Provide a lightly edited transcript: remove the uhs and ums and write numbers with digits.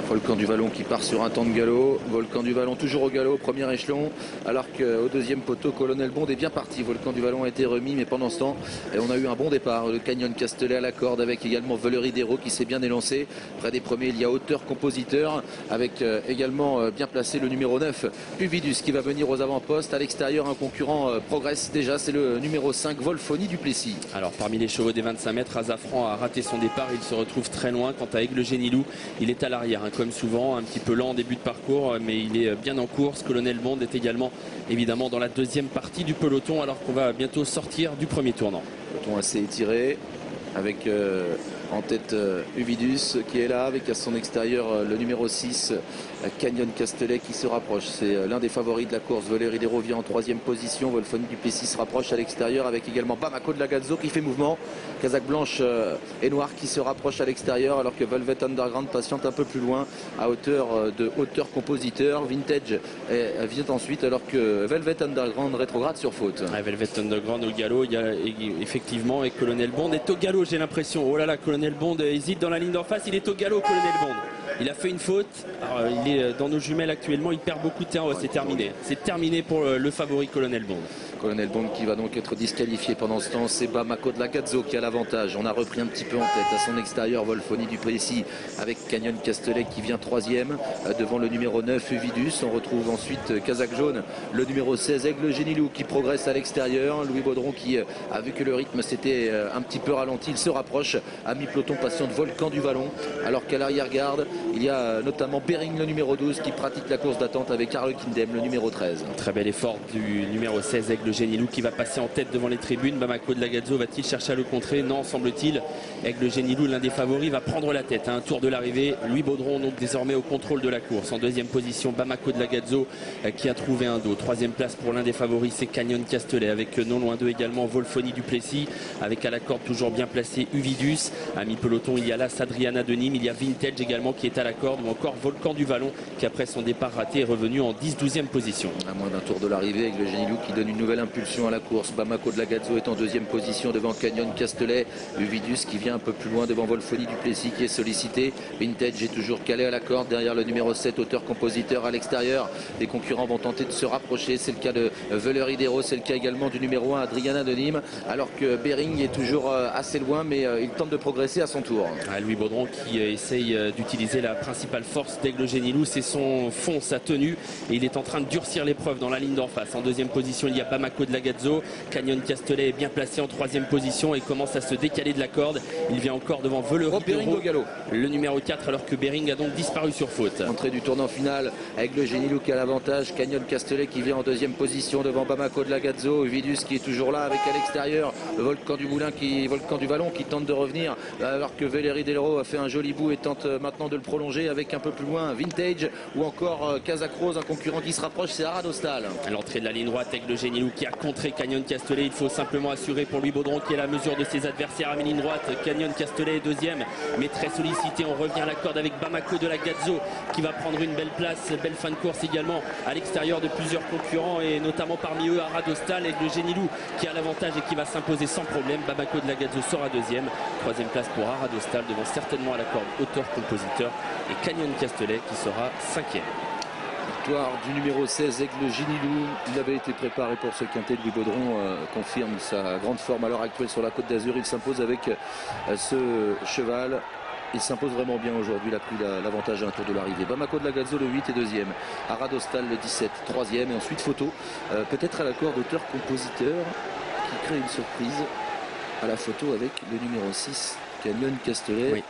Volcan du Vallon qui part sur un temps de galop. Volcan du Vallon toujours au galop, premier échelon. Alors qu'au deuxième poteau, Colonel Bond est bien parti. Volcan du Vallon a été remis, mais pendant ce temps, on a eu un bon départ. Le Canyon Castellet à la corde avec également Velery d'Hérault qui s'est bien élancé. Près des premiers, il y a Auteur Compositeur avec également bien placé le numéro 9, Uvidus qui va venir aux avant-postes. À l'extérieur, un concurrent progresse déjà. C'est le numéro 5, Volfoni du Plessis. Alors parmi les chevaux des 25 mètres, Azafran a raté son départ. Il se retrouve très loin. Quant à Aigle Génilou, il est à l'arrière. Comme souvent, un petit peu lent en début de parcours, mais il est bien en course. Colonel Bond est également évidemment dans la deuxième partie du peloton, alors qu'on va bientôt sortir du premier tournant. Peloton assez étiré avec en tête Uvidus qui est là, avec à son extérieur le numéro 6, Canyon Castellet qui se rapproche. C'est l'un des favoris de la course. Velery d'Hérault vient en troisième position. Volfoni du Plessis se rapproche à l'extérieur avec également Bamako de la Gazzo qui fait mouvement. Casaque blanche et noire qui se rapproche à l'extérieur, alors que Velvet Underground patiente un peu plus loin à hauteur de Auteur Compositeur. Vintage vient ensuite, alors que Velvet Underground rétrograde sur faute. Velvet Underground au galop, il y a effectivement, et Colonel Bond est au galop, j'ai l'impression. Oh là là, Colonel Bond hésite dans la ligne d'en face, il est au galop, Colonel Bond. Il a fait une faute. Alors, il est dans nos jumelles actuellement, il perd beaucoup de terrain. C'est terminé. C'est terminé pour le favori Colonel Bond. Colonel Bond qui va donc être disqualifié pendant ce temps. C'est Bamako de la Gazzo qui a l'avantage. On a repris un petit peu en tête. À son extérieur, Volfoni du Plessis avec Canyon Castellet qui vient troisième devant le numéro 9, Uvidus. On retrouve ensuite Casaque jaune, le numéro 16, Aigle Génilou qui progresse à l'extérieur. Louis Baudron qui a vu que le rythme s'était un petit peu ralenti. Il se rapproche à mi-peloton patient de Volcan du Vallon. Alors qu'à l'arrière-garde, il y a notamment Bering, le numéro 12, qui pratique la course d'attente avec Harlequin Dem, le numéro 13. Très bel effort du numéro 16, Aigle Génilou, qui va passer en tête devant les tribunes. Bamako de la Gazzo va-t-il chercher à le contrer? Non, semble-t-il. Aigle Génilou, l'un des favoris, va prendre la tête. Un tour de l'arrivée. Louis Baudron, donc désormais au contrôle de la course. En deuxième position, Bamako de la Gazzo qui a trouvé un dos. Troisième place pour l'un des favoris, c'est Canyon Castellet, avec non loin d'eux également Volfoni du Plessis, avec à la corde toujours bien placé Uvidus. À mi-peloton, il y a là Adriana de Nîmes, il y a Vintage également qui est à la corde, ou encore Volcan du Vallon qui après son départ raté est revenu en 10-12e position. À moins d'un tour de l'arrivée, avec le Génilou qui donne une nouvelle impulsion à la course. Bamako de la Gazzo est en deuxième position devant Canyon Castellet. Uvidus qui vient un peu plus loin devant Volfoni du Plessis qui est sollicité. Vintage est toujours calé à la corde derrière le numéro 7, Auteur Compositeur à l'extérieur. Les concurrents vont tenter de se rapprocher. C'est le cas de Velery d'Hérault, c'est le cas également du numéro 1, Adriana de Nîmes, alors que Bering est toujours assez loin, mais il tente de progresser à son tour. Louis Baudron qui essaye d'utiliser la principale force d'Aigle Génilou, c'est son fond, sa tenue, et il est en train de durcir l'épreuve dans la ligne d'en face. En deuxième position, il y a Bamako de la Gazzo. Canyon Castellet est bien placé en troisième position et commence à se décaler de la corde. Il vient encore devant Velery d'Hérault, le numéro 4, alors que Bering a donc disparu sur faute. Entrée du tournant final, Aigle Génilou qui a l'avantage. Canyon Castellet qui vient en deuxième position devant Bamako de la Gazzo. Uvidus qui est toujours là avec à l'extérieur Volcan du Vallon qui tente de revenir, alors que Velery d'Hérault a fait un joli bout et tente maintenant de le prolonger avec un peu plus loin Vintage ou encore Casaque Rose, un concurrent qui se rapproche, c'est Aradostal. À l'entrée de la ligne droite, Aigle Génilou qui a contré Canyon Castellet. Il faut simplement assurer pour Louis Baudron qui est à la mesure de ses adversaires à mi-ligne droite. Canyon Castellet est deuxième, mais très sollicité. On revient à la corde avec Bamako de la Gazzo qui va prendre une belle place, belle fin de course également à l'extérieur de plusieurs concurrents, et notamment parmi eux Aradostal. Aigle Génilou qui a l'avantage et qui va s'imposer sans problème. Bamako de la Gazzo sera deuxième. Troisième place pour Aradostal devant certainement à la corde Auteur Compositeur et Canyon Castellet qui sera cinquième. Victoire du numéro 16, Aigle Génilou. Il avait été préparé pour ce quintet. Louis Baudron confirme sa grande forme à l'heure actuelle sur la Côte d'Azur. Il s'impose avec ce cheval. Il s'impose vraiment bien aujourd'hui. Il a pris l'avantage à un tour de l'arrivée. Bamako de la Gazzo, le 8 est deuxième. Aradostal, le 17, troisième. Et ensuite, photo, peut-être à la corde Auteur Compositeur qui crée une surprise à la photo avec le numéro 6, Canyon Castellet. Oui.